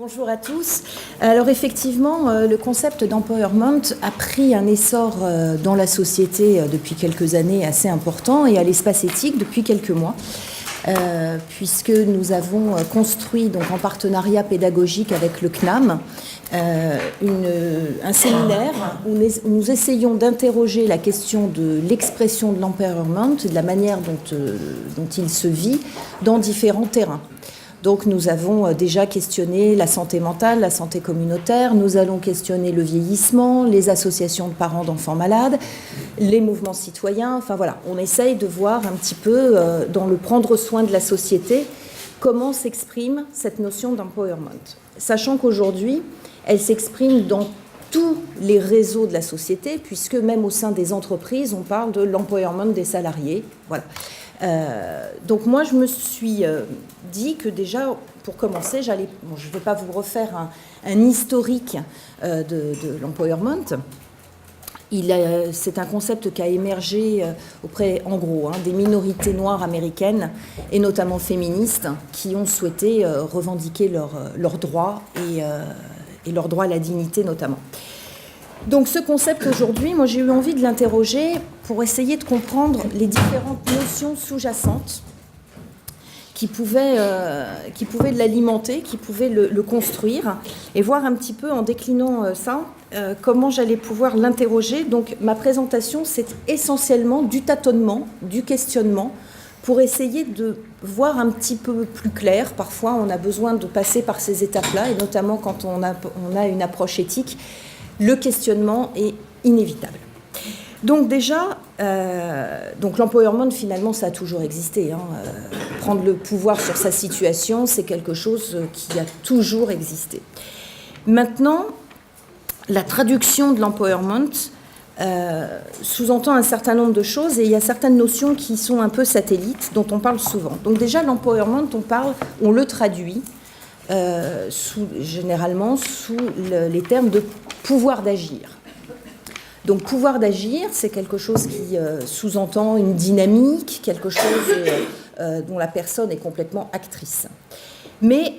Bonjour à tous. Alors effectivement, le concept d'empowerment a pris un essor dans la société depuis quelques années assez important et à l'espace éthique depuis quelques mois, puisque nous avons construit donc, en partenariat pédagogique avec le CNAM un séminaire où nous essayons d'interroger la question de l'expression de l'empowerment et de la manière dont il se vit dans différents terrains. Donc nous avons déjà questionné la santé mentale, la santé communautaire, nous allons questionner le vieillissement, les associations de parents d'enfants malades, les mouvements citoyens, enfin voilà, on essaye de voir un petit peu dans le prendre soin de la société comment s'exprime cette notion d'empowerment. Sachant qu'aujourd'hui, elle s'exprime dans tous les réseaux de la société, puisque même au sein des entreprises, on parle de l'empowerment des salariés, voilà. Donc moi je me suis dit que déjà pour commencer je ne vais pas vous refaire un historique de l'empowerment. C'est un concept qui a émergé auprès en gros des minorités noires américaines et notamment féministes qui ont souhaité revendiquer leurs droits et leur droit à la dignité notamment. Donc ce concept aujourd'hui, moi j'ai eu envie de l'interroger pour essayer de comprendre les différentes notions sous-jacentes qui pouvaient l'alimenter, qui pouvaient le construire, et voir un petit peu en déclinant ça, comment j'allais pouvoir l'interroger. Donc ma présentation, c'est essentiellement du tâtonnement, du questionnement, pour essayer de voir un petit peu plus clair. Parfois on a besoin de passer par ces étapes-là, et notamment quand on a une approche éthique, le questionnement est inévitable. Donc déjà, l'empowerment, finalement, ça a toujours existé. Prendre le pouvoir sur sa situation, c'est quelque chose qui a toujours existé. Maintenant, la traduction de l'empowerment sous-entend un certain nombre de choses et il y a certaines notions qui sont un peu satellites, dont on parle souvent. Donc déjà, l'empowerment, on le traduit généralement sous les termes de pouvoir d'agir. Donc pouvoir d'agir, c'est quelque chose qui sous-entend une dynamique, quelque chose dont la personne est complètement actrice. Mais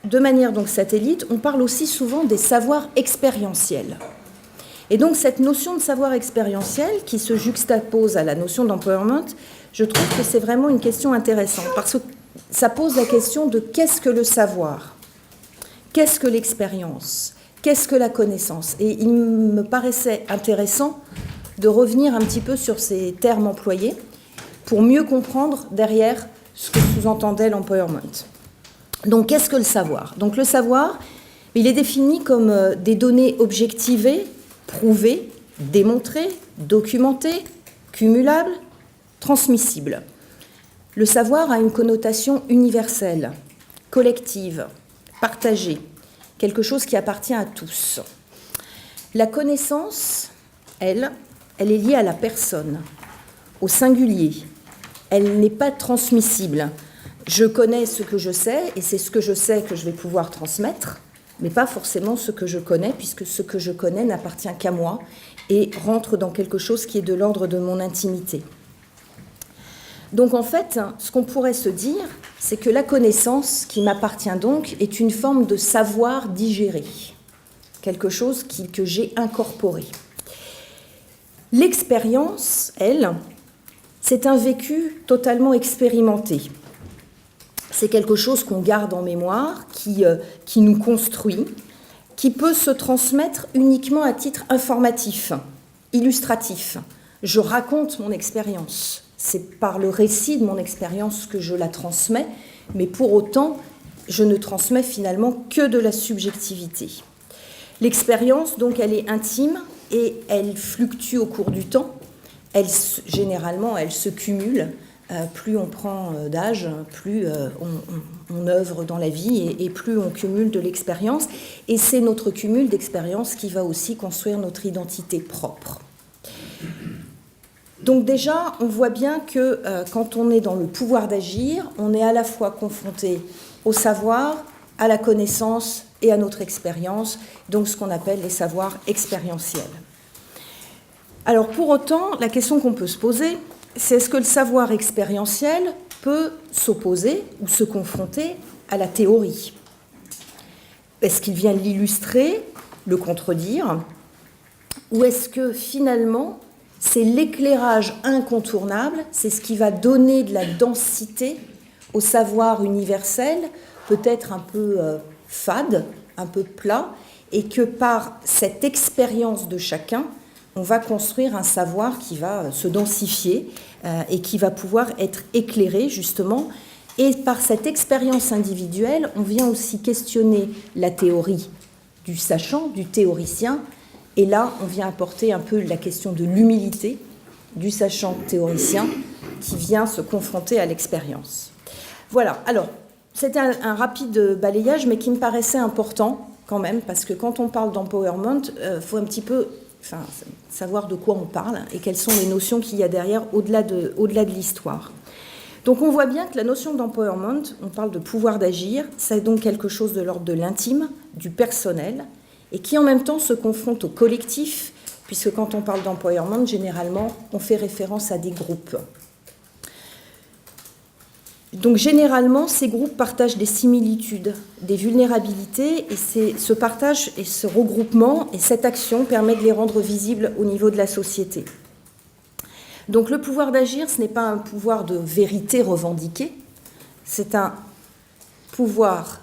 de manière donc satellite, on parle aussi souvent des savoirs expérientiels. Et donc cette notion de savoir expérientiel qui se juxtapose à la notion d'empowerment, je trouve que c'est vraiment une question intéressante parce que ça pose la question de qu'est-ce que le savoir ? Qu'est-ce que l'expérience ? Qu'est-ce que la connaissance ? Et il me paraissait intéressant de revenir un petit peu sur ces termes employés pour mieux comprendre derrière ce que sous-entendait l'empowerment. Donc, qu'est-ce que le savoir ? Donc, le savoir, il est défini comme des données objectivées, prouvées, démontrées, documentées, cumulables, transmissibles. Le savoir a une connotation universelle, collective, partagée, quelque chose qui appartient à tous. La connaissance, elle est liée à la personne, au singulier. Elle n'est pas transmissible. Je connais ce que je sais, et c'est ce que je sais que je vais pouvoir transmettre, mais pas forcément ce que je connais, puisque ce que je connais n'appartient qu'à moi et rentre dans quelque chose qui est de l'ordre de mon intimité. Donc en fait, ce qu'on pourrait se dire, c'est que la connaissance qui m'appartient donc est une forme de savoir digéré, quelque chose que j'ai incorporé. L'expérience, elle, c'est un vécu totalement expérimenté. C'est quelque chose qu'on garde en mémoire, qui nous construit, qui peut se transmettre uniquement à titre informatif, illustratif. Je raconte mon expérience. C'est par le récit de mon expérience que je la transmets, mais pour autant, je ne transmets finalement que de la subjectivité. L'expérience, donc, elle est intime et elle fluctue au cours du temps. Généralement, elle se cumule. Plus on prend d'âge, plus on œuvre dans la vie et plus on cumule de l'expérience. Et c'est notre cumul d'expérience qui va aussi construire notre identité propre. Donc déjà, on voit bien que quand on est dans le pouvoir d'agir, on est à la fois confronté au savoir, à la connaissance et à notre expérience, donc ce qu'on appelle les savoirs expérientiels. Alors pour autant, la question qu'on peut se poser, c'est est-ce que le savoir expérientiel peut s'opposer ou se confronter à la théorie ? est-ce qu'il vient l'illustrer, le contredire, ou est-ce que finalement c'est l'éclairage incontournable, c'est ce qui va donner de la densité au savoir universel, peut-être un peu fade, un peu plat, et que par cette expérience de chacun, on va construire un savoir qui va se densifier et qui va pouvoir être éclairé justement. Et par cette expérience individuelle, on vient aussi questionner la théorie du sachant, du théoricien. Et là, on vient apporter un peu la question de l'humilité du sachant théoricien qui vient se confronter à l'expérience. Voilà, alors, c'était un rapide balayage, mais qui me paraissait important quand même, parce que quand on parle d'empowerment, il faut un petit peu savoir de quoi on parle et quelles sont les notions qu'il y a derrière au-delà de l'histoire. Donc on voit bien que la notion d'empowerment, on parle de pouvoir d'agir, c'est donc quelque chose de l'ordre de l'intime, du personnel, et qui en même temps se confronte au collectif, puisque quand on parle d'empowerment, généralement, on fait référence à des groupes. Donc généralement, ces groupes partagent des similitudes, des vulnérabilités, et ce partage et ce regroupement et cette action permettent de les rendre visibles au niveau de la société. Donc le pouvoir d'agir, ce n'est pas un pouvoir de vérité revendiquée, c'est un pouvoir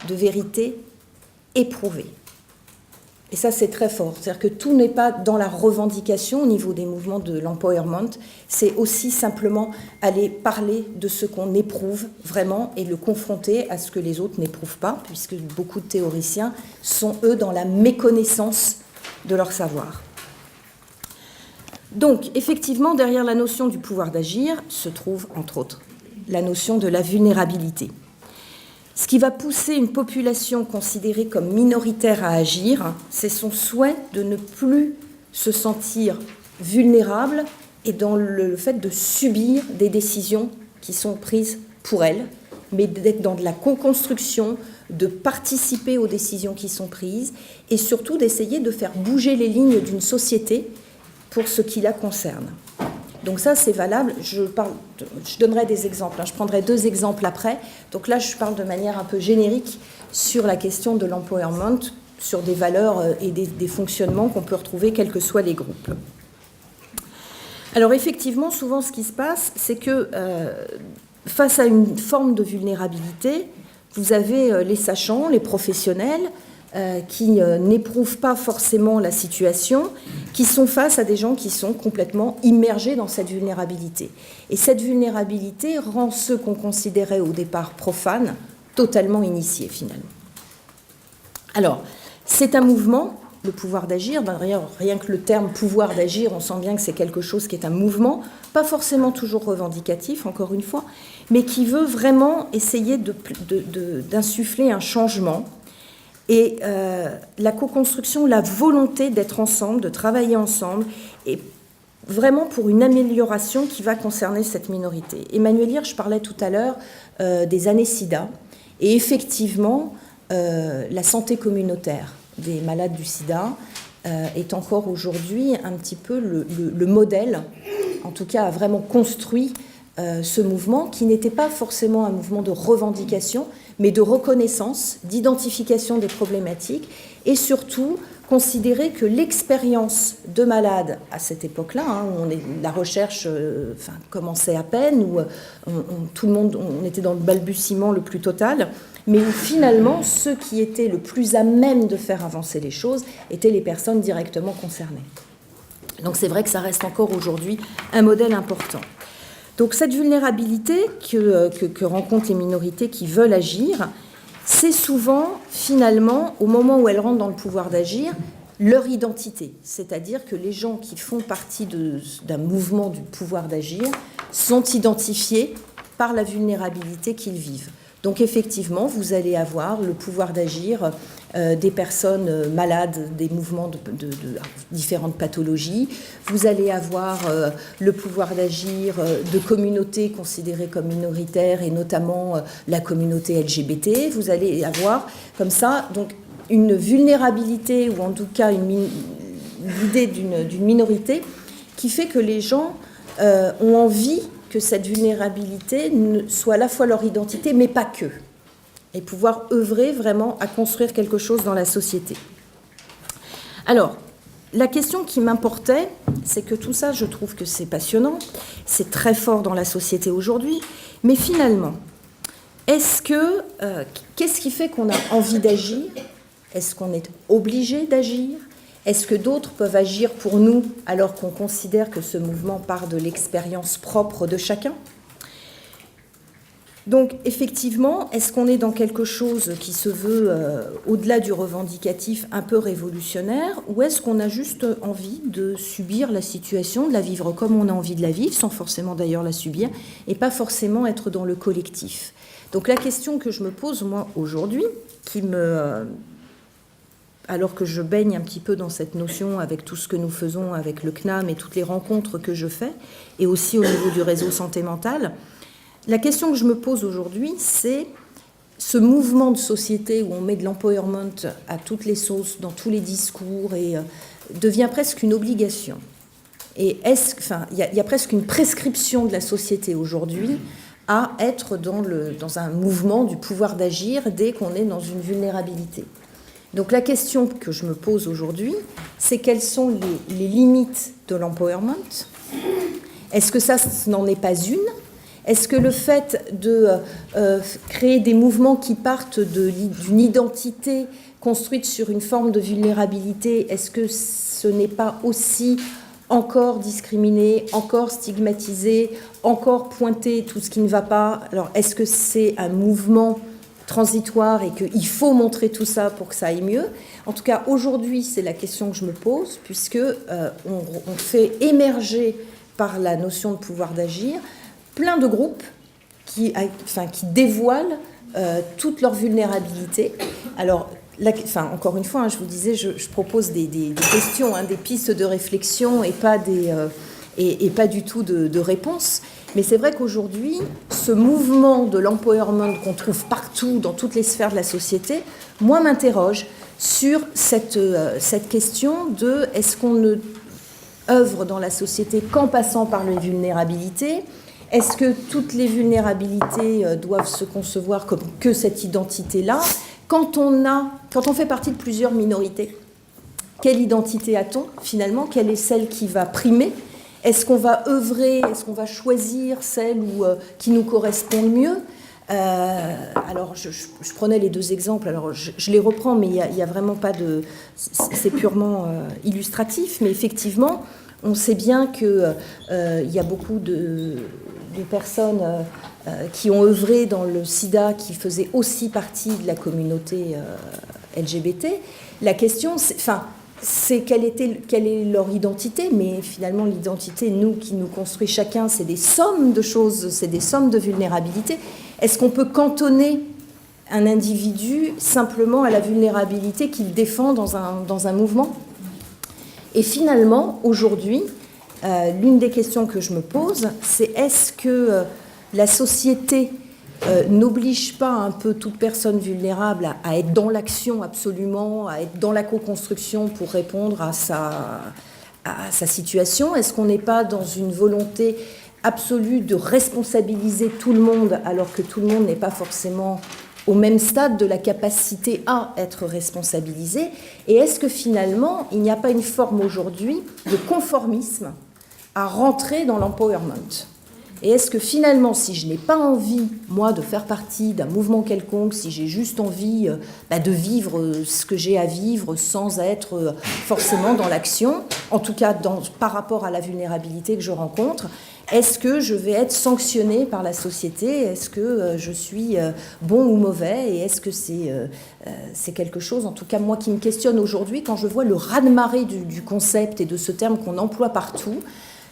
de vérité éprouvée. Et ça, c'est très fort. C'est-à-dire que tout n'est pas dans la revendication au niveau des mouvements de l'empowerment. C'est aussi simplement aller parler de ce qu'on éprouve vraiment et le confronter à ce que les autres n'éprouvent pas, puisque beaucoup de théoriciens sont, eux, dans la méconnaissance de leur savoir. Donc, effectivement, derrière la notion du pouvoir d'agir se trouve, entre autres, la notion de la vulnérabilité. Ce qui va pousser une population considérée comme minoritaire à agir, c'est son souhait de ne plus se sentir vulnérable et dans le fait de subir des décisions qui sont prises pour elle, mais d'être dans de la co-construction, de participer aux décisions qui sont prises et surtout d'essayer de faire bouger les lignes d'une société pour ce qui la concerne. Donc ça, c'est valable. Je donnerai des exemples. Je prendrai 2 exemples après. Donc là, je parle de manière un peu générique sur la question de l'empowerment, sur des valeurs et des fonctionnements qu'on peut retrouver quels que soient les groupes. Alors effectivement, souvent, ce qui se passe, c'est que face à une forme de vulnérabilité, vous avez les sachants, les professionnels, qui n'éprouvent pas forcément la situation, qui sont face à des gens qui sont complètement immergés dans cette vulnérabilité. Et cette vulnérabilité rend ceux qu'on considérait au départ profanes totalement initiés finalement. Alors, c'est un mouvement, le pouvoir d'agir. D'ailleurs, rien que le terme pouvoir d'agir, on sent bien que c'est quelque chose qui est un mouvement, pas forcément toujours revendicatif, encore une fois, mais qui veut vraiment essayer d'insuffler un changement. Et la co-construction, la volonté d'être ensemble, de travailler ensemble, et vraiment pour une amélioration qui va concerner cette minorité. Emmanuel Hirsch parlait tout à l'heure des années SIDA, et effectivement, la santé communautaire des malades du sida est encore aujourd'hui un petit peu le modèle, en tout cas a vraiment construit ce mouvement qui n'était pas forcément un mouvement de revendication, mais de reconnaissance, d'identification des problématiques et surtout considérer que l'expérience de malade à cette époque-là, où la recherche commençait à peine, où tout le monde, on était dans le balbutiement le plus total, mais où finalement ceux qui étaient le plus à même de faire avancer les choses étaient les personnes directement concernées. Donc c'est vrai que ça reste encore aujourd'hui un modèle important. Donc cette vulnérabilité que rencontrent les minorités qui veulent agir, c'est souvent, finalement, au moment où elles rentrent dans le pouvoir d'agir, leur identité. C'est-à-dire que les gens qui font partie d'un mouvement du pouvoir d'agir sont identifiés par la vulnérabilité qu'ils vivent. Donc effectivement, vous allez avoir le pouvoir d'agir des personnes malades, des mouvements de différentes pathologies. Vous allez avoir le pouvoir d'agir de communautés considérées comme minoritaires et notamment la communauté LGBT. Vous allez avoir comme ça donc une vulnérabilité ou en tout cas l'idée d'une minorité qui fait que les gens ont envie que cette vulnérabilité soit à la fois leur identité, mais pas que. et pouvoir œuvrer vraiment à construire quelque chose dans la société. Alors, la question qui m'importait, c'est que tout ça, je trouve que c'est passionnant, c'est très fort dans la société aujourd'hui, mais finalement, qu'est-ce qui fait qu'on a envie d'agir? Est-ce qu'on est obligé d'agir? Est-ce que d'autres peuvent agir pour nous alors qu'on considère que ce mouvement part de l'expérience propre de chacun? Donc effectivement, est-ce qu'on est dans quelque chose qui se veut, au-delà du revendicatif, un peu révolutionnaire, ou est-ce qu'on a juste envie de subir la situation, de la vivre comme on a envie de la vivre, sans forcément d'ailleurs la subir, et pas forcément être dans le collectif? Donc la question que je me pose, moi, aujourd'hui, alors que je baigne un petit peu dans cette notion avec tout ce que nous faisons avec le CNAM et toutes les rencontres que je fais, et aussi au niveau du réseau santé mentale, la question que je me pose aujourd'hui, c'est ce mouvement de société où on met de l'empowerment à toutes les sauces, dans tous les discours, et devient presque une obligation. Et il y a presque une prescription de la société aujourd'hui à être dans un mouvement du pouvoir d'agir dès qu'on est dans une vulnérabilité. Donc la question que je me pose aujourd'hui, c'est quelles sont les limites de l'empowerment? Est-ce que ça n'en est pas une? Est-ce que le fait de créer des mouvements qui partent d'une identité construite sur une forme de vulnérabilité, est-ce que ce n'est pas aussi encore discriminé, encore stigmatisé, encore pointé tout ce qui ne va pas? Alors est-ce que c'est un mouvement transitoire et qu'il faut montrer tout ça pour que ça aille mieux? En tout cas, aujourd'hui, c'est la question que je me pose, puisque on fait émerger par la notion de pouvoir d'agir plein de groupes qui dévoilent toute leur vulnérabilité. Alors, encore une fois, je vous disais, je propose des questions, des pistes de réflexion et pas du tout de réponses. Mais c'est vrai qu'aujourd'hui, ce mouvement de l'empowerment qu'on trouve partout, dans toutes les sphères de la société, moi, m'interroge sur cette question de est-ce qu'on ne œuvre dans la société qu'en passant par les vulnérabilités? Est-ce que toutes les vulnérabilités doivent se concevoir comme que cette identité-là? Quand on fait partie de plusieurs minorités, quelle identité a-t-on finalement? Quelle est celle qui va primer? Est-ce qu'on va œuvrer? Est-ce qu'on va choisir celle qui nous correspond le mieux? Alors, je prenais les deux exemples, alors je les reprends, mais il n'y a vraiment pas de... C'est purement illustratif, mais effectivement, on sait bien qu'il y a beaucoup de personnes qui ont œuvré dans le sida, qui faisaient aussi partie de la communauté LGBT. La question, c'est quelle est leur identité, mais finalement l'identité, qui nous construit chacun, c'est des sommes de choses, c'est des sommes de vulnérabilité. Est-ce qu'on peut cantonner un individu simplement à la vulnérabilité qu'il défend dans un mouvement? Et finalement, aujourd'hui, l'une des questions que je me pose, c'est est-ce que la société n'oblige pas un peu toute personne vulnérable à être dans l'action absolument, à être dans la co-construction pour répondre à sa situation? Est-ce qu'on n'est pas dans une volonté absolue de responsabiliser tout le monde alors que tout le monde n'est pas forcément au même stade de la capacité à être responsabilisé? Et est-ce que finalement, il n'y a pas une forme aujourd'hui de conformisme à rentrer dans l'empowerment? Et est-ce que finalement, si je n'ai pas envie, moi, de faire partie d'un mouvement quelconque, si j'ai juste envie de vivre ce que j'ai à vivre sans être forcément dans l'action, en tout cas par rapport à la vulnérabilité que je rencontre, est-ce que je vais être sanctionnée par la société? Est-ce que je suis bon ou mauvais? Et est-ce que c'est quelque chose, en tout cas moi, qui me questionne aujourd'hui quand je vois le raz-de-marée du concept et de ce terme qu'on emploie partout?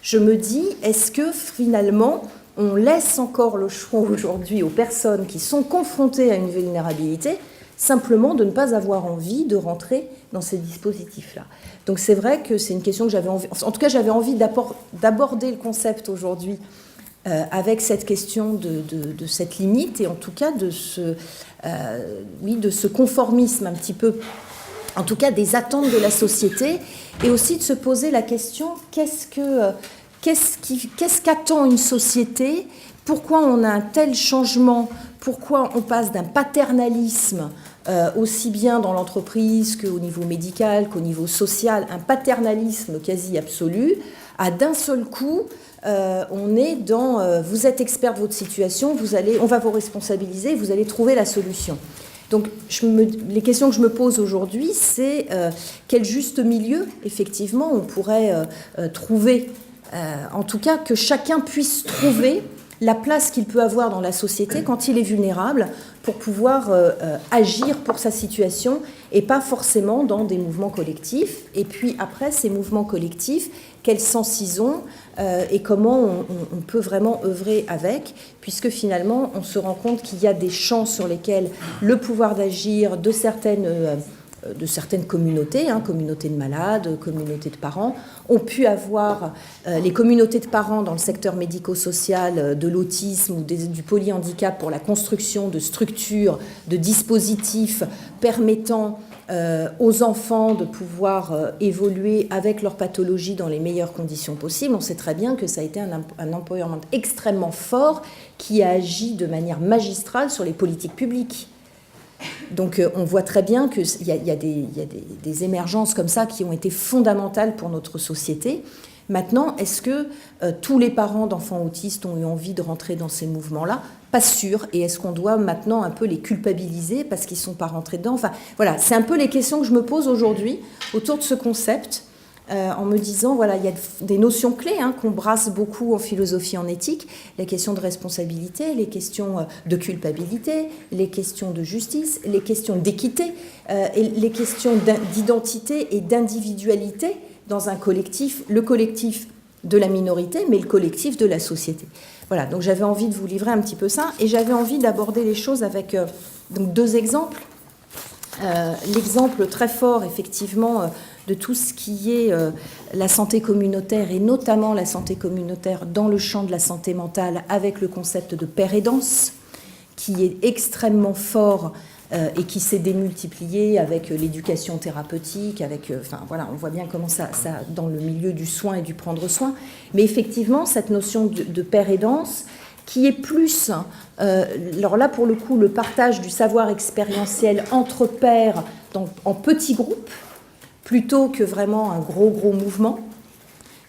Je me dis, est-ce que finalement, on laisse encore le choix aujourd'hui aux personnes qui sont confrontées à une vulnérabilité, simplement de ne pas avoir envie de rentrer dans ces dispositifs-là? Donc c'est vrai que c'est une question que j'avais envie... En tout cas, j'avais envie d'aborder le concept aujourd'hui avec cette question de cette limite et en tout cas de ce conformisme un petit peu, en tout cas des attentes de la société, et aussi de se poser la question qu'est-ce qu'attend une société? Pourquoi on a un tel changement pourquoi on passe d'un paternalisme aussi bien dans l'entreprise qu'au niveau médical, qu'au niveau social, un paternalisme quasi absolu, à d'un seul coup, on est dans vous êtes expert de votre situation, on va vous responsabiliser, vous allez trouver la solution. Donc les questions que je me pose aujourd'hui, c'est quel juste milieu, effectivement, on pourrait trouver, en tout cas que chacun puisse trouver la place qu'il peut avoir dans la société quand il est vulnérable pour pouvoir agir pour sa situation et pas forcément dans des mouvements collectifs. Et puis après, ces mouvements collectifs, quel sens ils ont et comment on peut vraiment œuvrer avec, puisque finalement, on se rend compte qu'il y a des champs sur lesquels le pouvoir d'agir de certaines communautés, communautés de malades, communautés de parents, ont pu avoir les communautés de parents dans le secteur médico-social de l'autisme ou du polyhandicap pour la construction de structures, de dispositifs permettant aux enfants de pouvoir évoluer avec leur pathologie dans les meilleures conditions possibles. On sait très bien que ça a été un empowerment extrêmement fort qui a agi de manière magistrale sur les politiques publiques. Donc on voit très bien qu'il y a des émergences comme ça qui ont été fondamentales pour notre société. Maintenant, est-ce que tous les parents d'enfants autistes ont eu envie de rentrer dans ces mouvements-là ? Pas sûr. Et est-ce qu'on doit maintenant un peu les culpabiliser parce qu'ils ne sont pas rentrés dedans ? Enfin, voilà, c'est un peu les questions que je me pose aujourd'hui autour de ce concept, en me disant, voilà, il y a des notions clés qu'on brasse beaucoup en philosophie, en éthique, les questions de responsabilité, les questions de culpabilité, les questions de justice, les questions d'équité, et les questions d'identité et d'individualité dans un collectif, le collectif de la minorité, mais le collectif de la société. Voilà, donc j'avais envie de vous livrer un petit peu ça, et j'avais envie d'aborder les choses avec donc deux exemples. L'exemple très fort, effectivement, de tout ce qui est la santé communautaire, et notamment la santé communautaire dans le champ de la santé mentale, avec le concept de père aidance, qui est extrêmement fort et qui s'est démultiplié avec l'éducation thérapeutique, enfin voilà, on voit bien comment ça dans le milieu du soin et du prendre soin. Mais effectivement, cette notion de père aidance, qui est plus, alors là pour le coup, le partage du savoir expérientiel entre pairs en petits groupes, plutôt que vraiment un gros mouvement.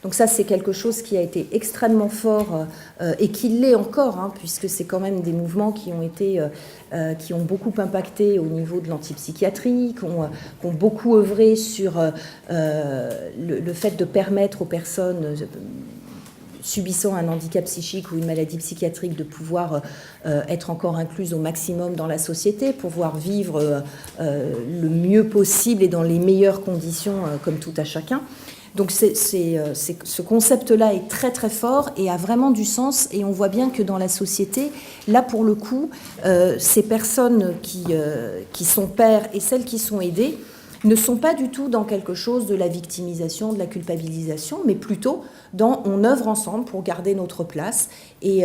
Donc ça, c'est quelque chose qui a été extrêmement fort et qui l'est encore, puisque c'est quand même des mouvements qui ont beaucoup impacté au niveau de l'antipsychiatrie, qui ont beaucoup œuvré sur le fait de permettre aux personnes subissant un handicap psychique ou une maladie psychiatrique de pouvoir être encore incluses au maximum dans la société, pouvoir vivre le mieux possible et dans les meilleures conditions comme tout à chacun. Donc ce concept-là est très très fort et a vraiment du sens, et on voit bien que dans la société, là pour le coup, ces personnes qui sont pères et celles qui sont aidées ne sont pas du tout dans quelque chose de la victimisation, de la culpabilisation, mais plutôt dans on œuvre ensemble pour garder notre place, et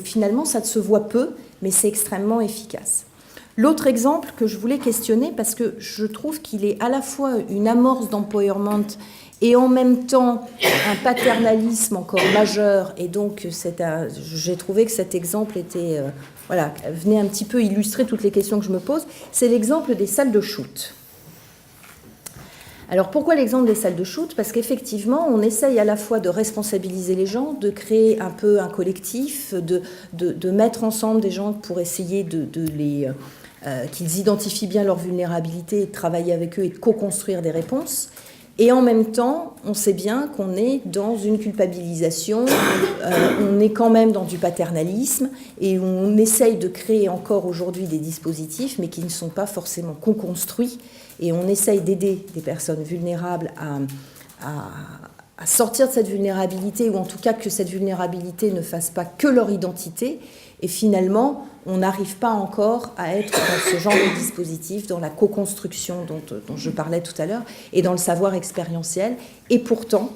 finalement ça se voit peu, mais c'est extrêmement efficace. L'autre exemple que je voulais questionner, parce que je trouve qu'il est à la fois une amorce d'empowerment et en même temps un paternalisme encore majeur, et donc j'ai trouvé que cet exemple venait un petit peu illustrer toutes les questions que je me pose, c'est l'exemple des salles de shoot. Alors pourquoi l'exemple des salles de shoot ? Parce qu'effectivement, on essaye à la fois de responsabiliser les gens, de créer un peu un collectif, de mettre ensemble des gens pour essayer qu'ils identifient bien leur vulnérabilité, et de travailler avec eux et de co-construire des réponses. Et en même temps, on sait bien qu'on est dans une culpabilisation, on est quand même dans du paternalisme, et on essaye de créer encore aujourd'hui des dispositifs, mais qui ne sont pas forcément co-construits, et on essaye d'aider des personnes vulnérables à sortir de cette vulnérabilité, ou en tout cas que cette vulnérabilité ne fasse pas que leur identité, et finalement, on n'arrive pas encore à être dans ce genre de dispositif, dans la co-construction dont je parlais tout à l'heure, et dans le savoir expérientiel. Et pourtant,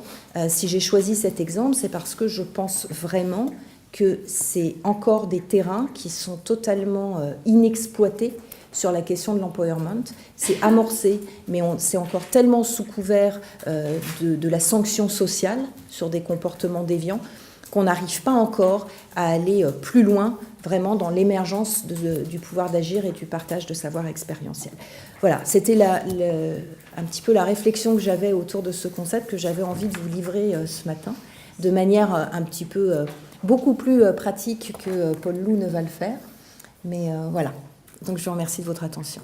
si j'ai choisi cet exemple, c'est parce que je pense vraiment que c'est encore des terrains qui sont totalement inexploités sur la question de l'empowerment. C'est amorcé, mais c'est encore tellement sous couvert de la sanction sociale sur des comportements déviants, qu'on n'arrive pas encore à aller plus loin, vraiment dans l'émergence du pouvoir d'agir et du partage de savoir expérientiel. Voilà, c'était un petit peu la réflexion que j'avais autour de ce concept que j'avais envie de vous livrer ce matin, de manière un petit peu beaucoup plus pratique que Paul Lou ne va le faire. Mais voilà, donc je vous remercie de votre attention.